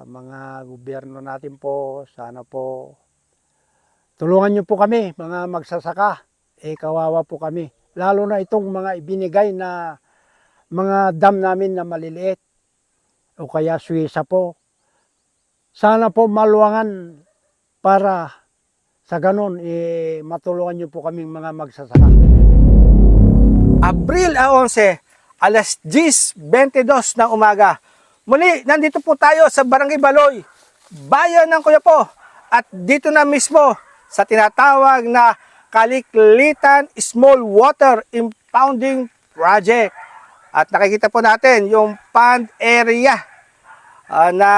Mga gobyerno natin po, sana po tulungan niyo po kami, mga magsasaka. Kawawa po kami. Lalo na itong mga ibinigay na mga dam namin na maliliit o kaya Suwisa po. Sana po maluwangan para sa ganun, matulungan niyo po kaming mga magsasaka. Abril 11, alas 10:22 ng umaga. Muli, nandito po tayo sa Barangay Baloy, bayan ng Coyapo. At dito na mismo sa tinatawag na Kaliklitan Small Water Impounding Project. At nakikita po natin yung pond area na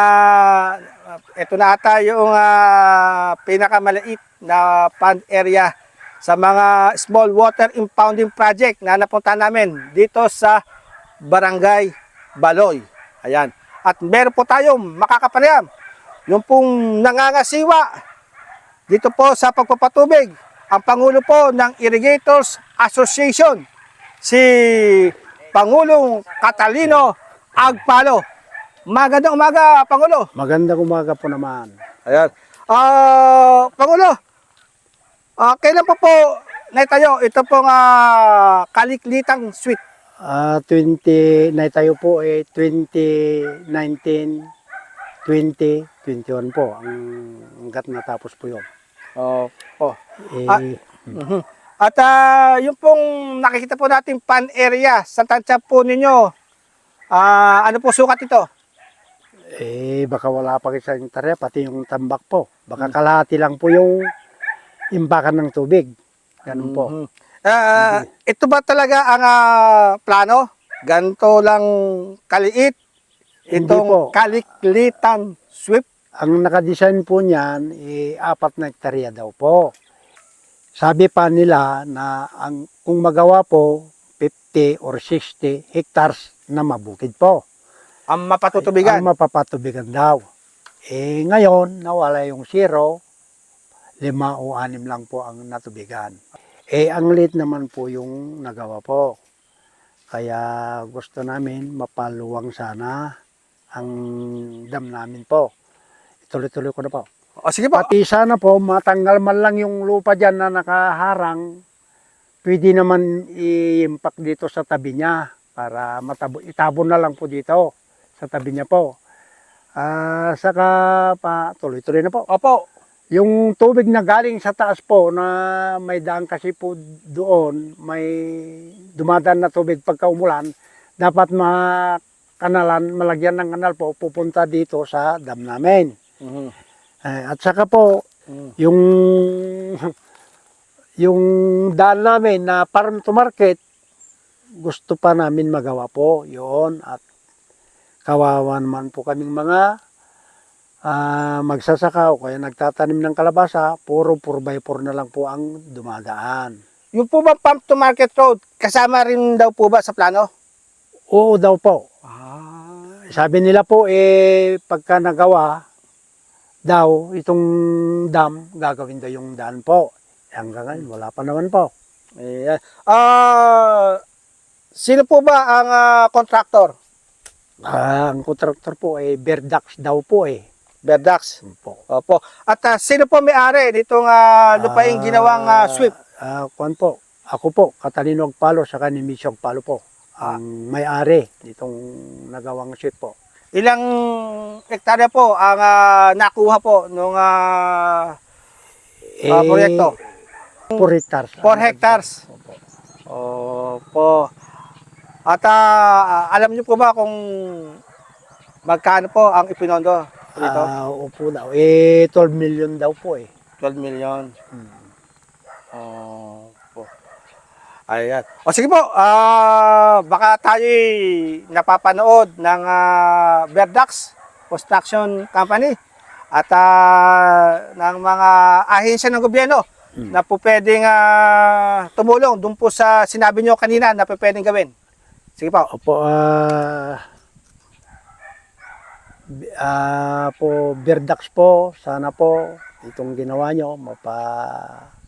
ito na ata yung pinakamaliit na pond area sa mga small water impounding project na napunta namin dito sa Barangay Baloy. Ayan. At meron po tayong makakapanayam. Yung pong nangangasiwa dito po sa pagpapatubig, ang Pangulo po ng Irrigators Association, si Pangulong Catalino Agpalo. Magandang umaga, Pangulo. Magandang umaga po naman. Ayan. Pangulo, kailan po naitayo ito pong Kaliklitang Suite? 20 naitayo po 2019, 2021 po hanggat natapos po yun. Opo. Eh, At yung pong nakikita po natin pan area sa tansya po ninyo, ano po sukat ito? baka wala pa sa intarya, pati yung tambak po. Baka kalahati lang po yung imbakan ng tubig. Ganun po. Ito ba talaga ang plano? Ganito lang kaliit? Hindi po. Itong Kaliklitan Sweep? Ang nakadesign po niyan, 4 na hektarya daw po. Sabi pa nila na kung magawa po, 50 or 60 hectares na mabukid po. Ang mapatutubigan? Ang mapapatubigan daw. Ngayon, nawala yung 0, 5 o 6 lang po ang natubigan. Ang lit naman po yung nagawa po. Kaya gusto namin mapaluwang sana ang dam namin po. Ituloy-tuloy ko na po. Sige po. Pati sana po, matanggal man lang yung lupa dyan na nakaharang, pwede naman i-impact dito sa tabi niya para itabon na lang po dito sa tabi niya po. Saka pa, tuloy-tuloy na po. Opo. Yung tubig na galing sa taas po na may daan kasi po doon, may dumadaan na tubig pagka umulan, dapat malagyan ng kanal po, pupunta dito sa dam namin. At saka po, yung daan namin na farm to market, gusto pa namin magawa po yun. At kawawa naman po kaming mga magsasaka o kaya nagtatanim ng kalabasa, puro 4x4 na lang po ang dumadaan. Yung po ba pump to market road, kasama rin daw po ba sa plano? Oo daw po. Sabi nila po, pagka nagawa daw, itong dam, gagawin daw yung daan po. Hanggang ngayon, wala pa naman po. Ayan. Sino po ba ang contractor? Ang kontraktor po, Verdax daw po Verdax. Opo. At sino po may-ari nitong lupaing ginawang sweep? Kuwan po, ako po, Catalino Agpalo, saka ni Micho Agpalo po. Ang may-ari nitong nagawang sweep po. Ilang hektarya po ang nakuha po nung proyekto? 4 hectares. 4 hectares. Opo. At alam niyo po ba kung magkano po ang ipinondo dito? Opo daw. 12 million daw po 12 million. Opo. Ayan. O sige po, baka tayo napapanood ng Verdax Construction Company at ng mga ahensya ng gobyerno na po pwedeng tumulong doon po sa sinabi nyo kanina na po pwedeng gawin. Sige po. Opo, Verdax po, sana po itong ginawa nyo,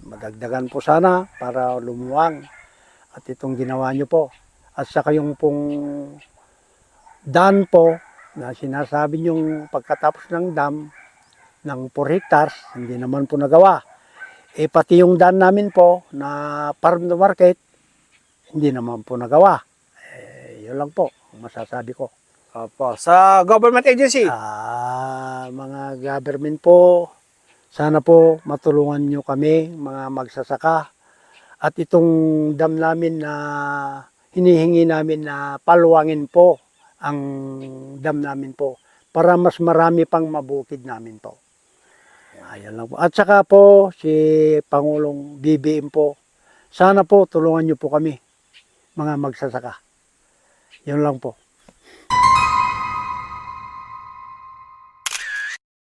madagdagan po sana para lumuwang. At itong ginawa nyo po. At saka yung pong daan po, na sinasabi niyong pagkatapos ng dam ng 4 hectares, hindi naman po nagawa. Pati yung dam namin po na farm to market, hindi naman po nagawa. Yun lang po ang masasabi ko. Opo. Sa government agency? Mga government po, sana po matulungan nyo kami, mga magsasaka. At itong dam namin na hinihingi namin na paluwangin po ang dam namin po para mas marami pang mabukid namin po. Ayan lang po. At saka po si Pangulong BBM po, sana po tulungan nyo po kami, mga magsasaka. Yun lang po.